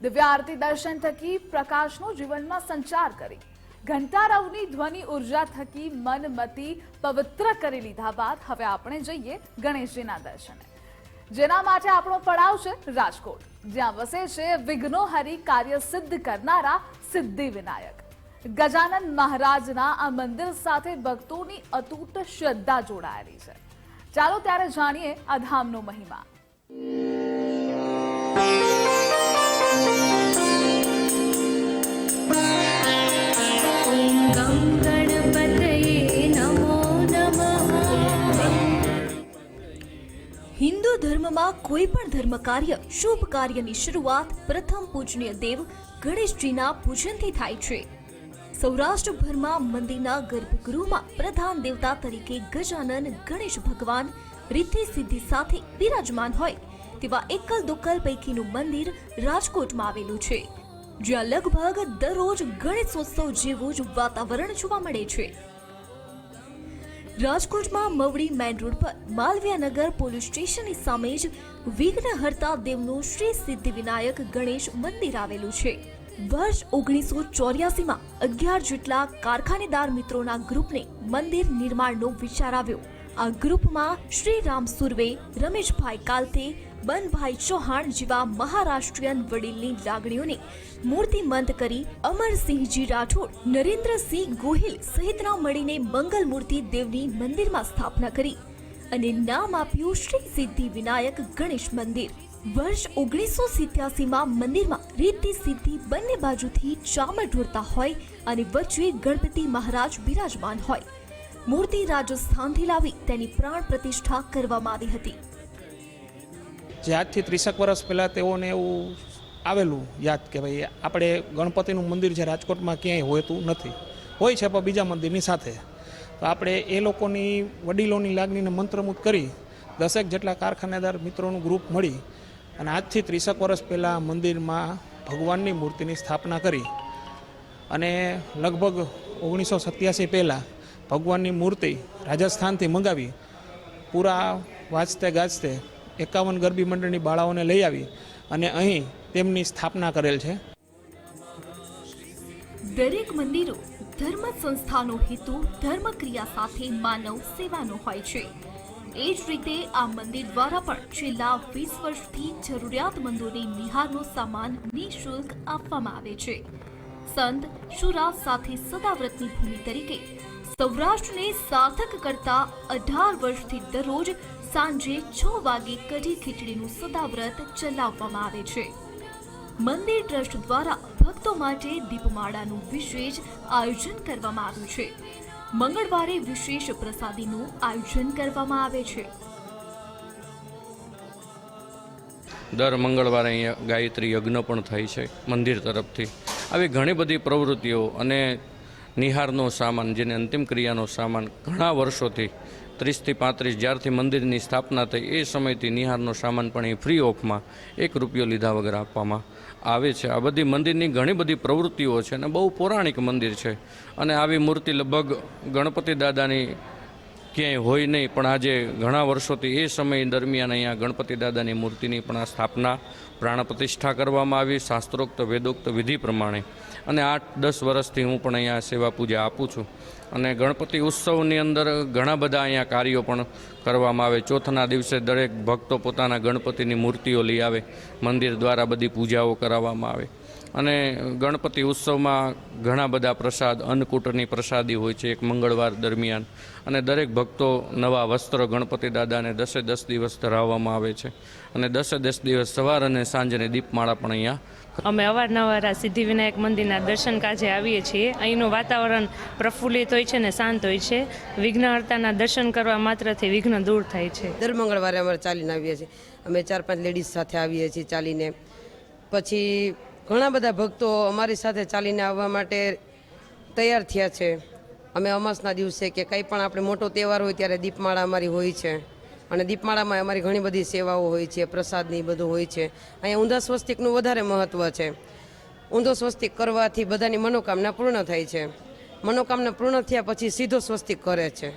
દિવ્ય આરતી દર્શન થકી પ્રકાશનો જીવનમાં સંચાર કરી ઘંટારવની ધ્વનિ ઉર્જા થકી મન મતિ પવિત્ર કરી લીધા બાદ હવે આપણે જઈએ ગણેશજીના દર્શને, જેના માટે આપણો પડાવ છે રાજકોટ, જ્યાં વસે છે વિઘ્નો હરી કાર્ય સિદ્ધ કરનારા સિદ્ધિ વિનાયક ગજાનન મહારાજના આ મંદિર સાથે ભક્તોની અતૂટ શ્રદ્ધા જોડાયેલી છે। ચાલો ત્યારે જાણીએ આ ધામનો મહિમા। हिंदू धर्म में कोई पण धर्म कार्य शुभ कार्य की शुरुआत प्रथम पूजनीय देव गणेश जी ना पूजन थी थाय छे। सौराष्ट्र भर में मंदिरना गर्भगृह में प्रधान देवता तरीके गजानन गणेश भगवान रिद्धि सिद्धि साथे विराजमान होय तेवा एकल दोकल पैकीनुं मंदिर राजकोट में आवेलुं छे, ज्यां लगभग दररोज गणेशोत्सव जेवुं ज वातावरण जोवा मळे छे। राजकोट में मवड़ी मेन रोड पर मालविया नगर पोलीस स्टेशन की सामे ज विघ्नहर्ता देवनु श्री सिद्धि विनायक गणेश मंदिर आवेलू छे। वर्ष 1984 में 11 जेटला कारखानेदार मित्रों ग्रुप ने मंदिर निर्माण विचार आव्यो। आ ग्रुप में श्री राम सुरवे, रमेश भाई कालते, बन भाई चौहान जेवा महाराष्ट्रियन वडीलनी लागणीओने मूर्तिमंत करी अमरसिंहजी राठोड, नरेन्द्र सिंह गोहिल सहितना मळीने मंगल मूर्ति देवनी मंदिर में स्थापना करी अने नाम आप्युं श्री सिद्धि विनायक गणेश मंदिर। वर्ष 1987 में मंदिर में रिद्धि सिद्धि बंने बाजुथी चामर ढोरता होय अने वच्चे गणपति महाराज बिराजमान होय। मूर्ति राजस्थान थी लावी तेनी प्राण प्रतिष्ठा करवामां आवी हती। जे आजथी 30 वर्ष पहला तेओने एवुं आवेलुं याद के भाई आपणे गणपतिनुं मंदिर जे राजकोटमां क्यांय होતું નથી, હોય છે પણ બીજા મંદિરની સાથે, તો આપણે એ લોકોની વડીલોની લાગણીને મંત્રમુગ્ધ કરી 10 જેટલા કારખાનેદાર મિત્રોનું ગ્રુપ મળી અને આજથી 30 વર્ષ પહેલાં મંદિરમાં ભગવાનની મૂર્તિની સ્થાપના કરી અને લગભગ 1987 પહેલાં ભગવાનની મૂર્તિ રાજસ્થાનથી મંગાવી પૂરા વાજતે ગાજતે 51 ગરબી મંડળની બાળાઓને લઈ આવી અને અહીં તેમની સ્થાપના કરેલ છે। દરેક મંદિરો ધર્મ સંસ્થાનો હેતુ ધર્મ ક્રિયા સાથે માનવ સેવાનો હોય છે। એ જ રીતે આ મંદિર દ્વારા પણ છેલ્લા 20 વર્ષથી જરૂરિયાતમંદોને નિહારનો સામાન નિઃશુલ્ક આપવામાં આવે છે। સંત શુરા સાથે સદાવ્રતની ભૂમિ તરીકે સૌરાષ્ટ્રને સાર્થક કરતા 18 વર્ષથી દરરોજ સાંજે 6 વાગે કઢી ખીચડીનું સદાવ્રત ચલાવવામાં આવે છે। મંદિર ટ્રસ્ટ દ્વારા ભક્તો માટે દીપમાળાનું વિશેષ આયોજન કરવામાં આવ્યું છે। મંગળવારે વિશેષ પ્રસાદીનું આયોજન કરવામાં આવે છે। દર મંગળવારે અહીંયા ગાયત્રી યજ્ઞ પણ થાય છે મંદિર તરફથી। આવી ઘણી બધી પ્રવૃત્તિઓ અને નિહારનો સામાન, જેને અંતિમ ક્રિયાનો સામાન ઘણા વર્ષોથી 30 થી 35 જ્યારથી મંદિરની સ્થાપના થઈ એ સમયથી નિહારનો સામાન પણ એ ફ્રી ઓફમાં 1 રૂપિયો લીધા વગર આપવામાં આવે છે। આ બધી મંદિરની ઘણી બધી પ્રવૃત્તિઓ છે અને બહુ પૌરાણિક મંદિર છે અને આવી મૂર્તિ લગભગ ગણપતિ દાદાની ક્યાંય હોય નહીં, પણ આજે ઘણા વર્ષોથી એ સમય દરમિયાન અહીંયા ગણપતિ દાદાની મૂર્તિની પણ આ સ્થાપના પ્રાણ પ્રતિષ્ઠા કરવામાં આવી શાસ્ત્રોક્ત વેદોક્ત વિધિ પ્રમાણે અને 8-10 વર્ષથી હું પણ અહીંયા સેવા પૂજા આપું છું અને ગણપતિ ઉત્સવની અંદર ઘણા બધા અહીંયા કાર્યો પણ કરવામાં આવે। ચોથના દિવસે દરેક ભક્તો પોતાના ગણપતિની મૂર્તિઓ લઈ આવે, મંદિર દ્વારા બધી પૂજાઓ કરાવવામાં આવે અને ગણપતિ ઉત્સવમાં ઘણા બધા પ્રસાદ અન્નકૂટની પ્રસાદી હોય છે એક મંગળવાર દરમિયાન અને દરેક ભક્તો નવા વસ્ત્ર ગણપતિ દાદાને 10 દિવસ ધરાવવામાં આવે છે અને 10 દિવસ સવાર અને સાંજને દીપમાળા પણ અહીંયા અમે અવારનવાર આ સિદ્ધિ વિનાયક મંદિરના દર્શન કાજે આવીએ છીએ। અહીંનું વાતાવરણ પ્રફુલ્લિત હોય છે અને શાંત હોય છે। વિઘ્નહર્તાના દર્શન કરવા માત્રથી વિઘ્ન દૂર થાય છે। દર મંગળવારે અમારે ચાલીને આવીએ છીએ, અમે 4-5 લેડીઝ સાથે આવીએ છીએ ચાલીને। પછી ઘણા બધા ભક્તો અમારી સાથે ચાલીને આવવા માટે તૈયાર થયા છે। અમે અમાસના દિવસે કે કંઈ પણ આપણે મોટો તહેવાર હોય ત્યારે દીપમાળા અમારી હોય છે અને દીપમાળામાં અમારી ઘણી બધી સેવાઓ હોય છે, પ્રસાદની બધું હોય છે। અહીંયા ઊંધા સ્વસ્તિકનું વધારે મહત્ત્વ છે। ઊંધો સ્વસ્તિક કરવાથી બધાની મનોકામના પૂર્ણ થાય છે। મનોકામના પૂર્ણ થયા પછી સીધો સ્વસ્તિક કરે છે।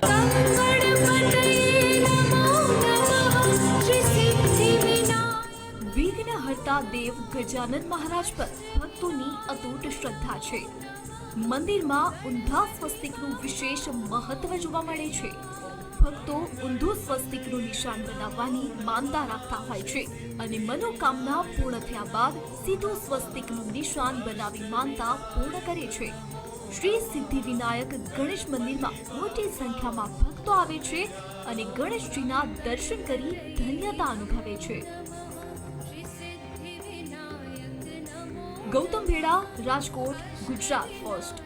વિઘ્નહર્તા રહેલા દેવ ગજાનન મહારાજ પર ભક્તોની અતૂટ શ્રદ્ધા છે. મંદિરમાં ઊંધા સ્વસ્તિકનું વિશેષ મહત્વ જોવા મળે છે. ભક્તો ઊંધું સ્વસ્તિકનું નિશાન બનાવવાની માનતા રાખતા હોય છે અને મનોકામના પૂર્ણ થયા બાદ સીધું સ્વસ્તિકનું નિશાન બનાવી માનતા પૂર્ણ કરે છે. શ્રી સિદ્ધિવિનાયક ગણેશ મંદિરમાં મોટી સંખ્યામાં ભક્તો આવે છે અને ગણેશજીના દર્શન કરી ધન્યતા અનુભવે છે. ગૌતમ ભેડા, રાજકોટ, ગુજરાત ફર્સ્ટ.